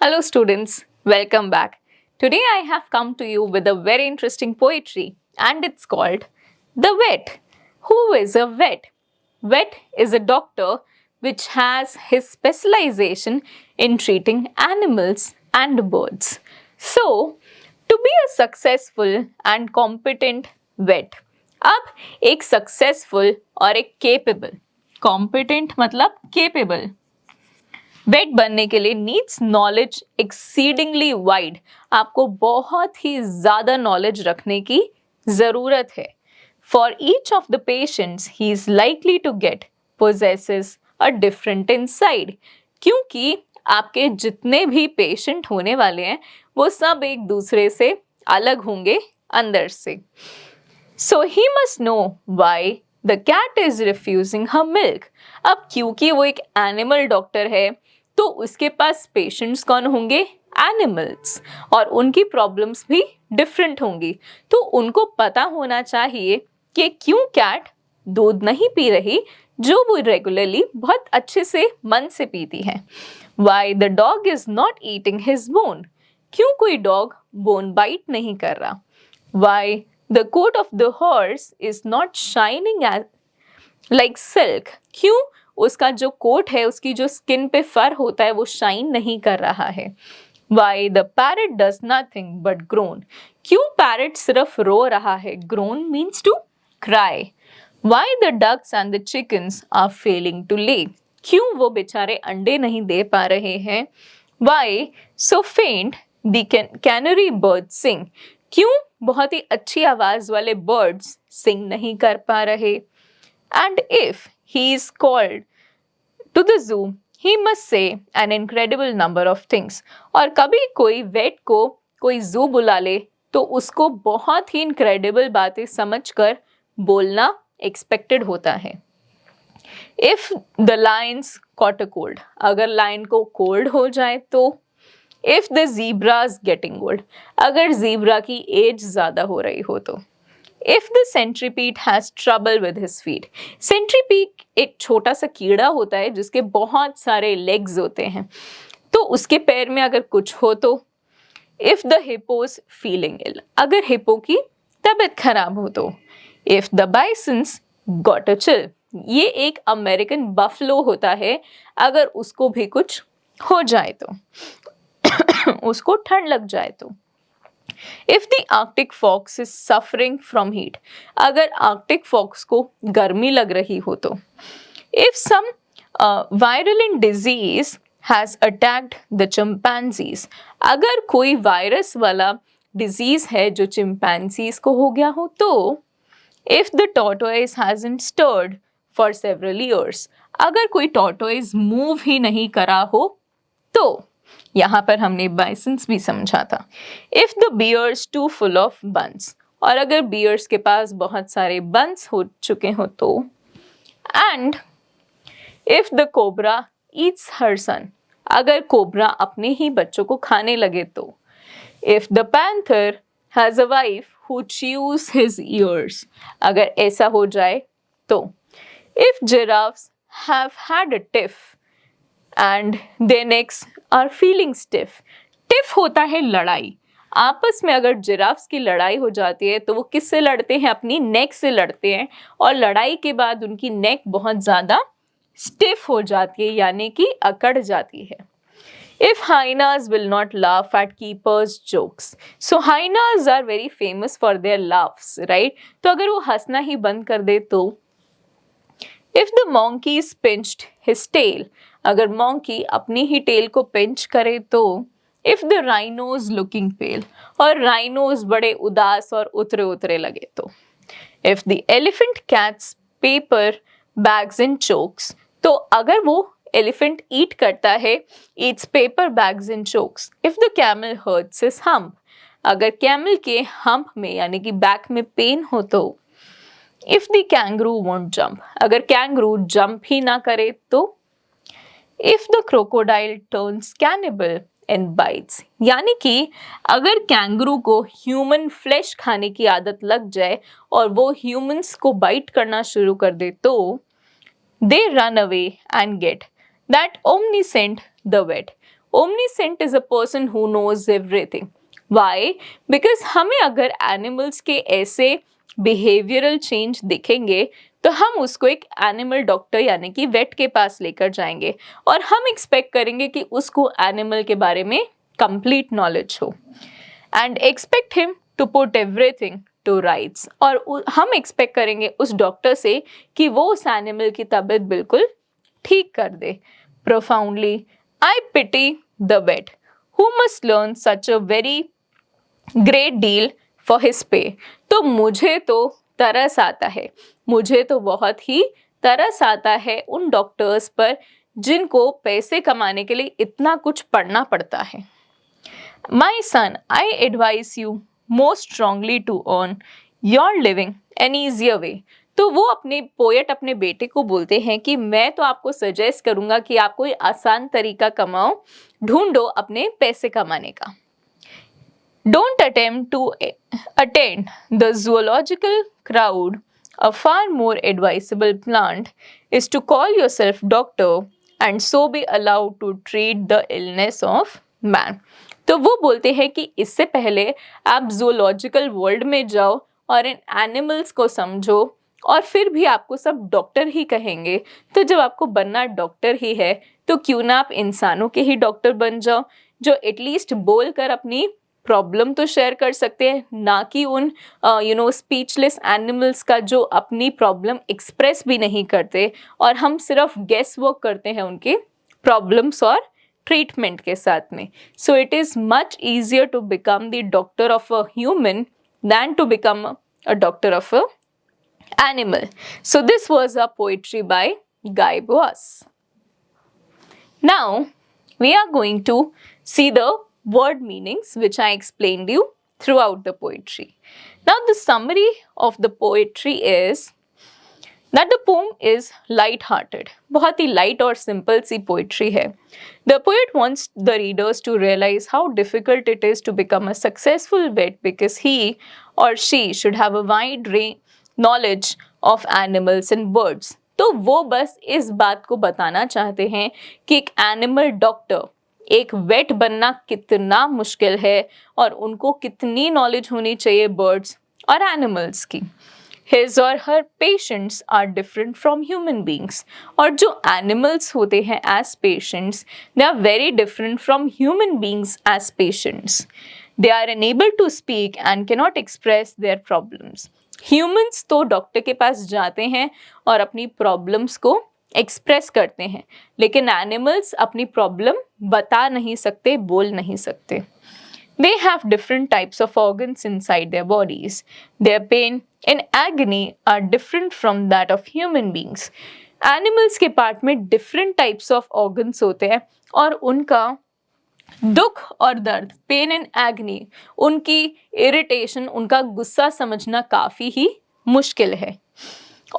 Hello, students. Welcome back. Today, I have come to you with a very interesting poetry, and it's called The Vet. Who is a vet? Vet is a doctor which has his specialization in treating animals and birds. So, to be a successful and competent vet, अब एक successful और एक capable competent मतलब capable wait बनने के लिए needs knowledge exceedingly wide. आपको बहुत ही ज़्यादा नॉलेज रखने की ज़रूरत है। For each of the patients he is likely to get possesses a different inside, क्योंकि आपके जितने भी पेशेंट होने वाले हैं वो सब एक दूसरे से अलग होंगे अंदर से। So he must know why the cat is refusing her milk. अब क्योंकि वो एक एनिमल डॉक्टर है तो उसके पास पेशेंट्स कौन होंगे? एनिमल्स, और उनकी प्रॉब्लम्स भी डिफरेंट होंगी। तो उनको पता होना चाहिए कि क्यों कैट दूध नहीं पी रही जो वो रेगुलरली बहुत अच्छे से मन से पीती है। Why the dog is not eating his bone, क्यों कोई डॉग बोन बाइट नहीं कर रहा। Why the coat of the horse is not shining as like silk, क्यों उसका जो कोट है, उसकी जो स्किन पे फर होता है वो शाइन नहीं कर रहा है। Why the parrot does nothing but groan, क्यों पैरट सिर्फ रो रहा है। Groan means to cry. Why the ducks and the chickens are failing to lay, क्यों वो बेचारे अंडे नहीं दे पा रहे हैं। वाई सो फेंट द कैनरी बर्ड सिंग, क्यों बहुत ही अच्छी आवाज वाले बर्ड्स सिंग नहीं कर पा रहे। And if he is called to the zoo, he must say an incredible number of things. और कभी कोई वेट को कोई जू बुला ले तो उसको बहुत ही इनक्रेडिबल बातें समझकर बोलना एक्सपेक्टेड होता है। If the lions caught a cold, अगर लायन को कोल्ड हो जाए तो। If the zebra is getting old, अगर जीब्रा की एज ज़्यादा हो रही हो तो। If the centipede has trouble with his feet, centipede एक छोटा सा कीड़ा होता है जिसके बहुत सारे legs होते हैं, तो उसके पैर में अगर कुछ हो तो। If the hippo's feeling ill, अगर हिप्पो की तबीयत खराब हो तो। If the bison's got a chill, ये एक अमेरिकन बफलो होता है, अगर उसको भी कुछ हो जाए तो उसको ठंड लग जाए तो। If the Arctic fox is suffering from heat, अगर Arctic fox को गर्मी लग रही हो तो। If some virulent disease has attacked the chimpanzees, अगर कोई वायरस वाला डिजीज है जो चिंपैंजीज को हो गया हो तो। If the tortoise hasn't stirred for several years, अगर कोई tortoise मूव ही नहीं करा हो तो। यहाँ पर हमने बाइसन्स भी समझा था। If the bear's too full of buns, और अगर बियर्स के पास बहुत सारे बंस हो चुके हो तो। And if the cobra eats her son, अगर कोबरा अपने ही बच्चों को खाने लगे तो। If the panther has a wife who chews his ears, अगर ऐसा हो जाए तो। If giraffes have had a tiff and their necks are feeling stiff, tiff होता है लड़ाई। आपस में अगर जिराफ्स की लड़ाई हो जाती है तो वो किससे लड़ते हैं? अपनी नेक से लड़ते हैं, और लड़ाई के बाद उनकी नेक बहुत ज़्यादा स्टिफ हो जाती है, यानी कि अकड़ जाती है। If hyenas will not laugh at keepers' jokes, so hyenas are very famous for their laughs, right? तो अगर वो हंसना ही बंद कर दे तो। If the monkey pinched his tail, अगर monkey अपनी ही tail को pinch करे तो। If the rhino is looking pale, और rhinos बड़े उदास और उतरे उतरे लगे तो। If the elephant catches paper bags and chokes, तो अगर वो elephant eat करता है, eats paper bags and chokes. If the camel hurts his hump, अगर camel के hump में यानी कि back में pain हो तो। If the kangaroo won't jump, अगर kangaroo jump ही ना करे तो। If the crocodile turns cannibal and bites, यानी कि अगर कैंगरू को ह्यूमन फ्लैश खाने की आदत लग जाए और वो ह्यूमंस को बाइट करना शुरू कर दे तो। They run away and get that omniscient the vet, omniscient is a person who knows everything. Why? Because हमें अगर एनिमल्स के ऐसे बिहेवियरल चेंज दिखेंगे तो हम उसको एक एनिमल डॉक्टर यानी कि वेट के पास लेकर जाएंगे और हम एक्सपेक्ट करेंगे कि उसको एनिमल के बारे में कंप्लीट नॉलेज हो and expect him to put everything to rights. और हम एक्सपेक्ट करेंगे उस डॉक्टर से कि वो उस एनिमल की तबीयत बिल्कुल ठीक कर दे. Profoundly I pity the wight who must learn such a very great deal for his pay. तो मुझे तो तरस आता है, मुझे तो बहुत ही तरस आता है उन डॉक्टर्स पर जिनको पैसे कमाने के लिए इतना कुछ पढ़ना पड़ता है. My son, I advise you most strongly to earn your living an easier way. तो वो अपने पोएट अपने बेटे को बोलते हैं कि मैं तो आपको सजेस्ट करूंगा कि आप कोई आसान तरीका कमाओ, ढूंढो अपने पैसे कमाने का. Don't attempt to attend the zoological crowd. A far more advisable plant is to call yourself doctor and so be allowed to treat the illness of man. तो वो बोलते हैं कि इससे पहले आप zoological world में जाओ और इन एनिमल्स को समझो और फिर भी आपको सब डॉक्टर ही कहेंगे. तो जब आपको बनना डॉक्टर ही है तो क्यों ना आप इंसानों के ही डॉक्टर बन जाओ जो एटलीस्ट बोल कर अपनी प्रॉब्लम तो शेयर कर सकते हैं, ना कि उन स्पीचलेस एनिमल्स का जो अपनी प्रॉब्लम एक्सप्रेस भी नहीं करते और हम सिर्फ गेस वर्क करते हैं उनके प्रॉब्लम्स और ट्रीटमेंट के साथ में. So it is much easier to become the doctor of a human than to become a doctor of a animal. So this was a poetry by Guy Boas. Now we are going to see the word meanings which I explained you throughout the poetry. Now the summary of the poetry is that the poem is light-hearted. बहुत ही light और simple सी poetry है. The poet wants the readers to realize how difficult it is to become a successful vet because he or she should have a wide range knowledge of animals and birds. तो वो बस इस बात को बताना चाहते हैं कि एक एनिमल डॉक्टर, एक वेट बनना कितना मुश्किल है और उनको कितनी नॉलेज होनी चाहिए बर्ड्स और एनिमल्स की. His or her patients are different from human beings. और जो एनिमल्स होते हैं as patients, they are very different from human beings as patients. They are unable to speak and cannot express their problems. Humans तो doctor के पास जाते हैं और अपनी प्रॉब्लम्स को एक्सप्रेस करते हैं, लेकिन एनिमल्स अपनी प्रॉब्लम बता नहीं सकते, बोल नहीं सकते. They have different types of organs inside their bodies. Their pain and agony are different from that of human beings. Animals के पार्ट में different types of organs होते हैं और उनका दुख और दर्द, पेन एंड एग्नी, उनकी इरिटेशन, उनका गुस्सा समझना काफ़ी ही मुश्किल है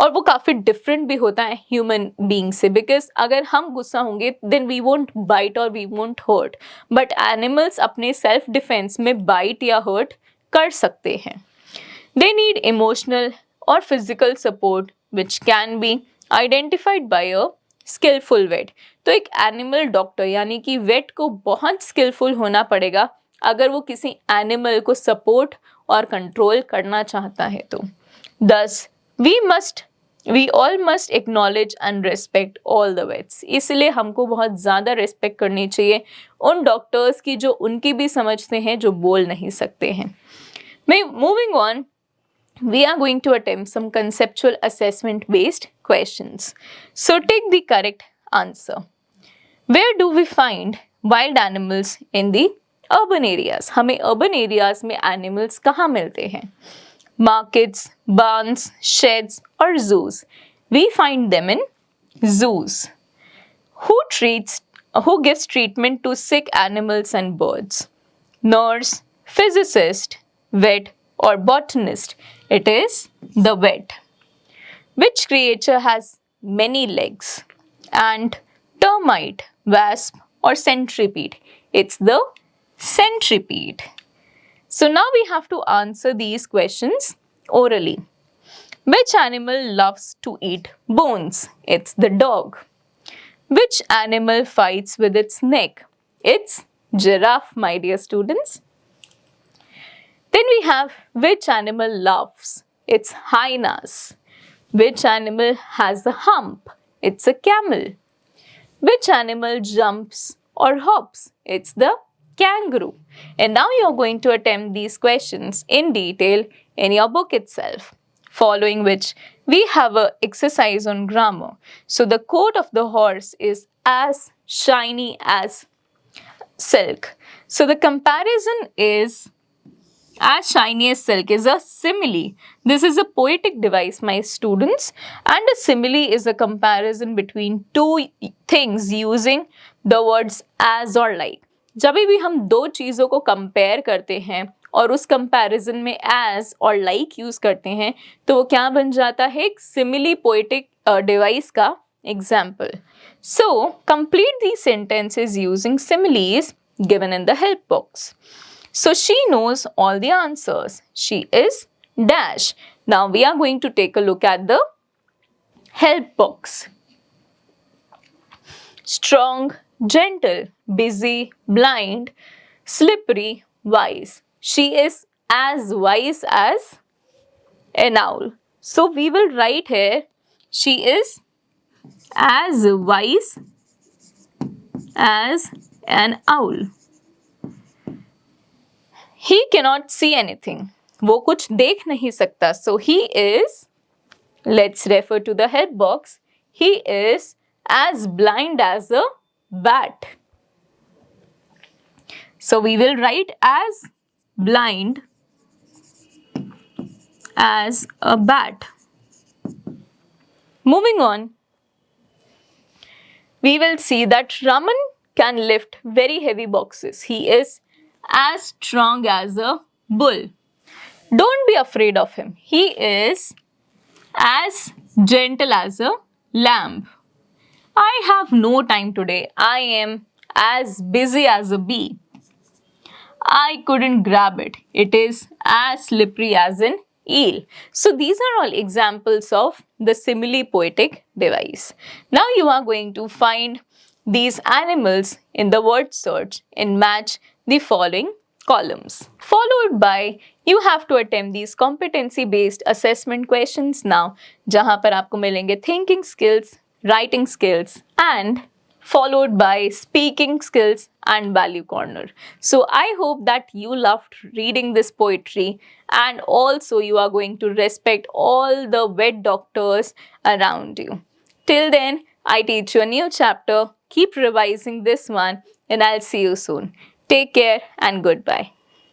और वो काफ़ी डिफरेंट भी होता है ह्यूमन बीइंग से. बिकॉज अगर हम गुस्सा होंगे देन वी वोंट बाइट और we won't hurt, but animals अपने सेल्फ डिफेंस में बाइट या हर्ट कर सकते हैं. दे नीड इमोशनल और physical support which can be identified by a skilful vet. तो एक एनिमल डॉक्टर यानी कि वेट को बहुत स्किलफुल होना पड़ेगा अगर वो किसी एनिमल को सपोर्ट और कंट्रोल करना चाहता है तो. दस we all must acknowledge and respect all the vets. इसलिए हमको बहुत ज़्यादा रिस्पेक्ट करनी चाहिए उन डॉक्टर्स की जो उनकी भी समझते हैं, जो बोल नहीं सकते हैं. Moving on, we are going to attempt some conceptual assessment based questions. So take the correct answer. Where do we find wild animals in the urban areas? हमें urban areas में animals कहाँ मिलते हैं? Markets, barns, sheds or zoos? We find them in zoos. Who gives treatment to sick animals and birds? Nurse, physicist, vet or botanist? It is the vet. Which creature has many legs? Ant, termite, wasp or centipede? It's the centipede. So now we have to answer these questions orally. Which animal loves to eat bones? It's the dog. Which animal fights with its neck? It's giraffe, my dear students. Then we have which animal laughs? It's hyenas. Which animal has a hump? It's a camel. Which animal jumps or hops? It's the kangaroo. And now you're going to attempt these questions in detail in your book itself, following which we have an exercise on grammar. So the coat of the horse is as shiny as silk. So the comparison is as shiny as silk is a simile. This is a poetic device, my students, and a simile is a comparison between two things using the words as or like. जब भी हम दो चीज़ों को compare करते हैं और उस कंपैरिजन में as और like यूज करते हैं तो वो क्या बन जाता है? एक simile poetic device का example. So complete these sentences using similes given in the help box. So she knows all the answers. She is dash. Now we are going to take a look at the help box. Strong, gentle, busy, blind, slippery, wise. She is as wise as an owl. So we will write here, she is as wise as an owl. He cannot see anything. वो कुछ देख नहीं सकता. So he is, let's refer to the help box, he is as blind as a bat. So we will write as blind as a bat. Moving on, we will see that Raman can lift very heavy boxes. He is as strong as a bull. Don't be afraid of him. He is as gentle as a lamb. I have no time today. I am as busy as a bee. I couldn't grab it. It is as slippery as an eel. So these are all examples of the simile poetic device. Now you are going to find these animals in the word search and match the following columns. Followed by you have to attempt these competency based assessment questions now, जहाँ पर आपको मिलेंगे thinking skills, writing skills and followed by speaking skills and value corner. So I hope that you loved reading this poetry and also you are going to respect all the vet doctors around you. Till then, I teach you a new chapter. Keep revising this one and I'll see you soon. Take care and goodbye.